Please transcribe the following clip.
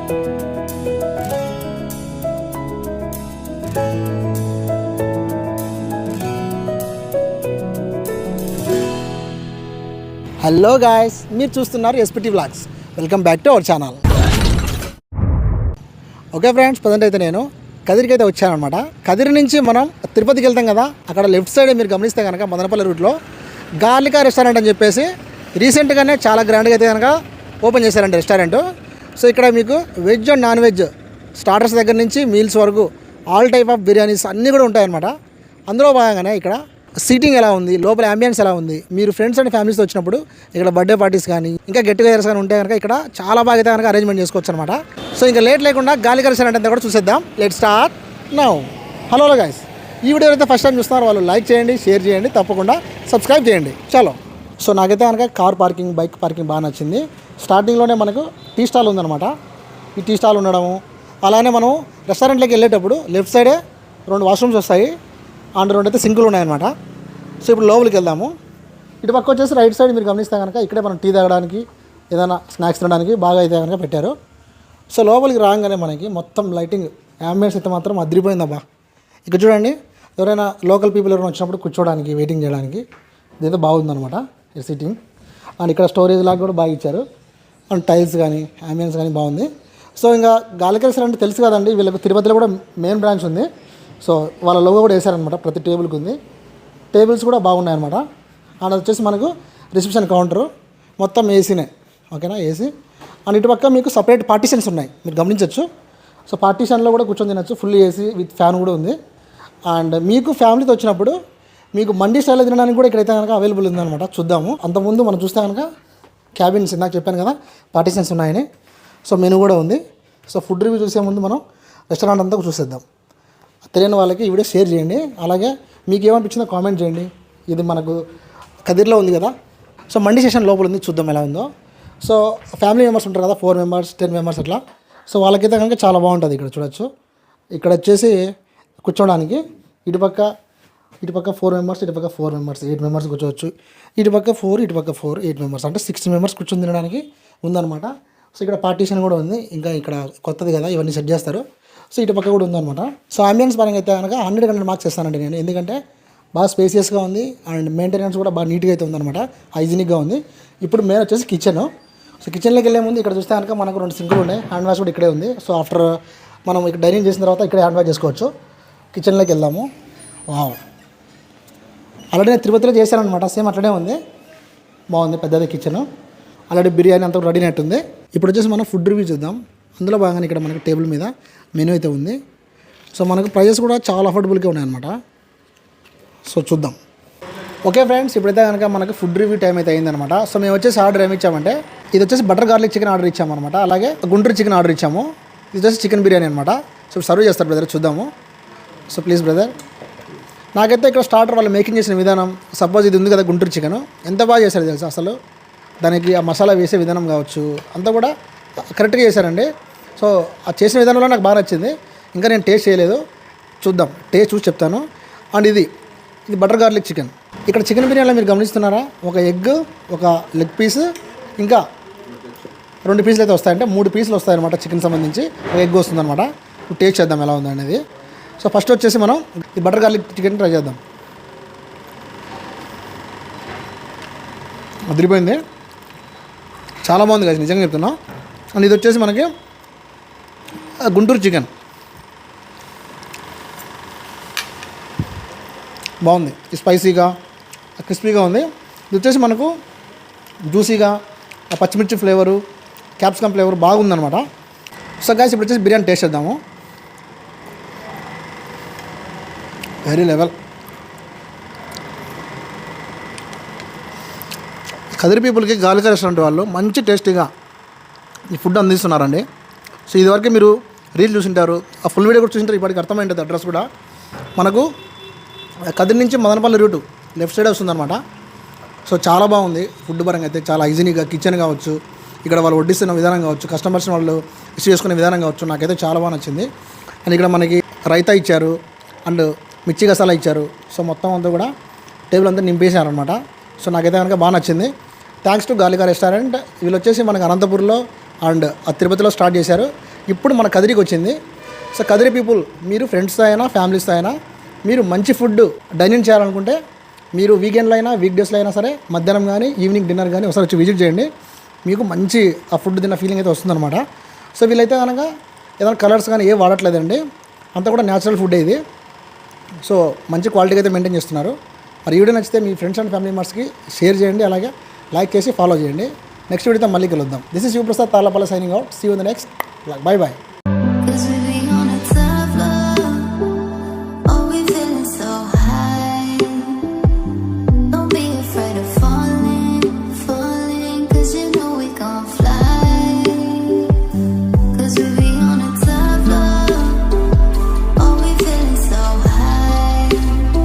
Hello guys, మీరు చూస్తున్నారు SPT vlogs. Welcome back to our channel. Okay friends, present అయితే నేను కదిరికి అయితే వచ్చానమాట. కదిరి నుంచి మనం తిరుపతికి వెళ్తాం కదా, అక్కడ లెఫ్ట్ సైడ్ మీరు గమనిస్తే కనుక మదనపల్లి రూట్లో గార్లికా రెస్టారెంట్ అని చెప్పేసి రీసెంట్గానే చాలా గ్రాండ్గా అయితే కనుక ఓపెన్ చేశారండి రెస్టారెంట్. సో ఇక్కడ మీకు veg and non veg starters దగ్గర నుంచి మీల్స్ వరకు ఆల్ టైప్ ఆఫ్ బిర్యానీస్ అన్నీ కూడా ఉంటాయన్నమాట. అందులో భాగంగానే ఇక్కడ సీటింగ్ ఎలా ఉంది, లోపల అంబియన్స్ ఎలా ఉంది, మీరు ఫ్రెండ్స్ అండ్ ఫ్యామిలీస్తో వచ్చినప్పుడు ఇక్కడ బర్త్డే పార్టీస్ కానీ ఇంకా గెట్ టుగెదర్స్ కానీ ఉంటే కనుక ఇక్కడ చాలా బాగా అయితే కనుక అరేంజ్మెంట్ చేసుకోవచ్చు అనమాట. సో ఇంకా లేట్ లేకుండా గార్లికా రెస్టారెంట్ అంతా కూడా చూసేద్దాం. Let start now. Hello guys, ఈ వీడియో అయితే ఫస్ట్ టైం చూస్తున్నారో వాళ్ళు లైక్ చేయండి, షేర్ చేయండి, తప్పకుండా సబ్స్క్రైబ్ చేయండి. చలో. సో నాకైతే కనుక కార్ పార్కింగ్, బైక్ పార్కింగ్ బాగా నచ్చింది. స్టార్టింగ్లోనే మనకు టీ స్టాల్ ఉందన్నమాట. ఈ టీ స్టాల్ ఉండడము, అలానే మనం రెస్టారెంట్లోకి వెళ్ళేటప్పుడు లెఫ్ట్ సైడే 2 వాష్రూమ్స్ వస్తాయి అండ్ 2 అయితే సింకులు ఉన్నాయన్నమాట. సో ఇప్పుడు లోపలికి వెళ్దాము. ఇటు పక్క వచ్చేసి రైట్ సైడ్ మీరు గమనిస్తే కనుక ఇక్కడే మనం టీ తాగడానికి, ఏదైనా స్నాక్స్ తినడానికి బాగా అయితే కనుక పెట్టారు. సో లోపలికి రాగానే మనకి మొత్తం లైటింగ్, అంబియన్స్ అయితే మాత్రం అదిరిపోయిందబ్బా. ఇక్కడ చూడండి, ఎవరైనా లోకల్ పీపుల్ ఎవరైనా వచ్చినప్పుడు కూర్చోడానికి, వెయిటింగ్ చేయడానికి ఇదైతే బాగుందన్నమాట ఈ సిట్టింగ్. అండ్ ఇక్కడ స్టోరేజ్ లాగా కూడా బాగా ఇచ్చారు. అండ్ టైల్స్ కానీ అంబియన్స్ కానీ బాగుంది. సో ఇంకా గార్లికా రెస్టారెంట్ తెలుసు కదండి, వీళ్ళకి తిరుపతిలో కూడా మెయిన్ బ్రాంచ్ ఉంది. సో వాళ్ళ లోగో కూడా వేశారనమాట, ప్రతి టేబుల్కి ఉంది. టేబుల్స్ కూడా బాగున్నాయన్నమాట. అండ్ అది వచ్చేసి మనకు రిసెప్షన్ కౌంటరు, మొత్తం ఏసీనే, ఓకేనా, ఏసీ. అండ్ ఇటుపక్క మీకు సపరేట్ పార్టీషన్స్ ఉన్నాయి, మీరు గమనించవచ్చు. సో పార్టీషన్లో కూడా కూర్చొని తినచ్చు, ఫుల్ ఏసీ విత్ ఫ్యాన్ కూడా ఉంది. అండ్ మీకు ఫ్యామిలీతో వచ్చినప్పుడు మీకు మండీ స్టైల్లో తినడానికి కూడా ఇక్కడైతే కనుక అవైలబుల్ ఉందన్నమాట. చూద్దాము. అంతకుముందు మనం చూస్తే కనుక క్యాబిన్స్, ఇందాక చెప్పాను కదా పార్టీషన్స్ ఉన్నాయని. సో మెనూ కూడా ఉంది. సో ఫుడ్ రివ్యూ చూసే ముందు మనం రెస్టారెంట్ అంతా చూసేద్దాం. తెలియని వాళ్ళకి ఈ వీడియో షేర్ చేయండి. అలాగే మీకు ఏమనిపించిందో కామెంట్ చేయండి. ఇది మనకు కదిరిలో ఉంది కదా. సో మండీ స్టేషన్ లోపల ఉంది, చూద్దాం ఎలా ఉందో. సో ఫ్యామిలీ మెంబర్స్ ఉంటారు కదా, 4 మెంబర్స్ 10 మెంబర్స్ అట్లా. సో వాళ్ళకైతే కనుక చాలా బాగుంటుంది. ఇక్కడ చూడొచ్చు, ఇక్కడ వచ్చేసి కూర్చోడానికి ఇటుపక్క 4 మెంబర్స్, ఇటుపక్క 4 మెంబర్స్, 8 మెంబర్స్ కూర్చోవచ్చు. ఇటుపక్క 4, ఇటుపక్క 4, 8 మెంబర్స్, అంటే 6 మెంబర్స్ కూర్చొని తినడానికి ఉందన్నమాట. సో ఇక్కడ పార్టీషన్ కూడా ఉంది. ఇంకా ఇక్కడ కొత్తది కదా, ఇవన్నీ సెట్ చేస్తారు. సో ఇటు పక్క కూడా ఉందన్నమాట. సో అంబియన్స్ పరంగా అయితే కనుక 100 మార్క్స్ ఇస్తానండి నేను, ఎందుకంటే బాగా స్పేసియస్గా ఉంది అండ్ మెయింటెనెన్స్ కూడా బాగా నీట్గా అయితే ఉందన్నమాట, హైజీనిక్గా ఉంది. ఇప్పుడు మెయిన్ వచ్చేసి కిచెన్. సో కిచెన్లోకి వెళ్ళే ముందు ఇక్కడ చూస్తే కనుక మనకు 2 సింకులు ఉన్నాయి, హ్యాండ్ వాష్ కూడా ఇక్కడే ఉంది. సో ఆఫ్టర్ మనం ఇక్కడ డైనింగ్ చేసిన తర్వాత ఇక్కడే హ్యాండ్ వాష్ చేసుకోవచ్చు. కిచెన్లోకి వెళ్దాము. వావ్, ఆల్రెడీ నేను తిరుపతిలో చేశానమాట, సేమ్ అట్లనే ఉంది, బాగుంది, పెద్దది కిచెన్. ఆల్రెడీ బిర్యానీ అంతా రెడీ ఉంది. ఇప్పుడు వచ్చేసి మనం ఫుడ్ రివ్యూ చూద్దాం. అందులో భాగంగా ఇక్కడ మనకి టేబుల్ మీద మెనూ అయితే ఉంది. సో మనకు ప్రైజెస్ కూడా చాలా అఫోర్డబుల్గా ఉన్నాయన్నమాట. సో చూద్దాం. ఓకే ఫ్రెండ్స్, ఇప్పుడైతే కనుక మనకు ఫుడ్ రివ్యూ టైం అయితే అయిందనమాట. సో మేము వచ్చేసి ఆర్డర్ ఏమి ఇచ్చామంటే, ఇది వచ్చేసి బటర్ గార్లిక్ చికెన్ ఆర్డర్ ఇచ్చామన్నమాట. అలాగే గుంటూరు చికెన్ ఆర్డర్ ఇచ్చాము. ఇది వచ్చేసి చికెన్ బిర్యానీ అనమాట. సో సర్వ్ చేస్తారు బ్రదర్, చూద్దాము. So please brother. నాకైతే ఇక్కడ స్టార్టర్ వాళ్ళు మేకింగ్ చేసిన విధానం, సపోజ్ ఇది ఉంది కదా గుంటూరు చికెన్, ఎంత బాగా చేశారు తెలుసు. అసలు దానికి ఆ మసాలా వేసే విధానం కావచ్చు, అంతా కూడా కరెక్ట్గా చేశారండి. సో ఆ చేసిన విధానంలో నాకు బాగా నచ్చింది. ఇంకా నేను టేస్ట్ చేయలేదు, చూద్దాం, టేస్ట్ చూసి చెప్తాను. అండ్ ఇది బటర్ గార్లిక్ చికెన్. ఇక్కడ చికెన్ బిర్యానీలో మీరు గమనిస్తున్నారా, ఒక ఎగ్, ఒక లెగ్ పీస్, ఇంకా 2 పీసులు అయితే వస్తాయంటే 3 పీసులు వస్తాయన్నమాట చికెన్ సంబంధించి, ఒక ఎగ్ వస్తుందన్నమాట. టేస్ట్ చేద్దాం ఎలా ఉంది అనేది. సో ఫస్ట్ వచ్చేసి మనం ఈ బటర్ గార్లిక్ చికెన్ ట్రై చేద్దాం. అదిరిపోయింది, చాలా బాగుంది కదా, నిజంగా చెప్తున్నా. అండ్ ఇది వచ్చేసి మనకి గుంటూరు చికెన్, బాగుంది, స్పైసీగా క్రిస్పీగా ఉంది. ఇది వచ్చేసి మనకు జ్యూసీగా పచ్చిమిర్చి ఫ్లేవరు, క్యాప్సికమ్ ఫ్లేవర్ బాగుందన్నమాట. సో గాయ్స్, ఇప్పుడు వచ్చేసి బిర్యానీ టేస్ట్ చేద్దాము. Very level. కదిరి పీపుల్కి గార్లికా రెస్టారెంట్ వాళ్ళు మంచి టేస్టీగా ఈ ఫుడ్ అందిస్తున్నారండి. సో ఇదివరకు మీరు రీల్ చూసింటారు, ఆ ఫుల్ వీడియో కూడా చూసింటారు, ఇప్పటికి అర్థమైంటుంది. అడ్రస్ కూడా మనకు కదిరి నుంచి మదనపల్లి రూటు లెఫ్ట్ సైడ్ వస్తుందన్నమాట. సో చాలా బాగుంది ఫుడ్ పరంగా అయితే, చాలా హైజీనిక్గా కిచెన్ కావచ్చు, ఇక్కడ వాళ్ళు వడ్డిస్తున్న విధానం కావచ్చు, కస్టమర్స్ని వాళ్ళు రిసీవ్ చేసుకునే విధానం కావచ్చు, నాకైతే చాలా బాగా నచ్చింది. అండ్ ఇక్కడ మనకి రైతా ఇచ్చారు అండ్ మిర్చి గసాలా ఇచ్చారు. సో మొత్తం అంతా కూడా టేబుల్ అంతా నింపేశారనమాట. సో నాకైతే కనుక బాగా నచ్చింది. Thanks to Garlika restaurant. వీళ్ళు వచ్చేసి మనకి అనంతపూర్లో అండ్ తిరుపతిలో స్టార్ట్ చేశారు. ఇప్పుడు మన కదిరికి వచ్చింది. సో కదిరి పీపుల్, మీరు ఫ్రెండ్స్తో అయినా ఫ్యామిలీస్తో అయినా మీరు మంచి ఫుడ్ డైనింగ్ చేయాలనుకుంటే మీరు వీకెండ్లో అయినా వీక్డేస్లో అయినా సరే మధ్యాహ్నం కానీ ఈవినింగ్ డిన్నర్ కానీ ఒకసారి వచ్చి విజిట్ చేయండి. మీకు మంచి ఆ ఫుడ్ తిన్న ఫీలింగ్ అయితే వస్తుందన్నమాట. సో వీళ్ళైతే కనుక ఏదైనా కలర్స్ కానీ ఏ వాడట్లేదండి, అంతా కూడా న్యాచురల్ ఫుడ్ ఇది. సో మంచి క్వాలిటీగా అయితే మెయింటైన్ చేస్తున్నారు. మరి ఈ వీడియో నచ్చితే మీ ఫ్రెండ్స్ అండ్ ఫ్యామిలీ మెంబర్స్కి షేర్ చేయండి, అలాగే లైక్ చేసి ఫాలో చేయండి. నెక్స్ట్ వీడియోతో మళ్ళీ కలుద్దాం. This is Shivaprasad Tallapalli signing out. See you in the next. Bye bye.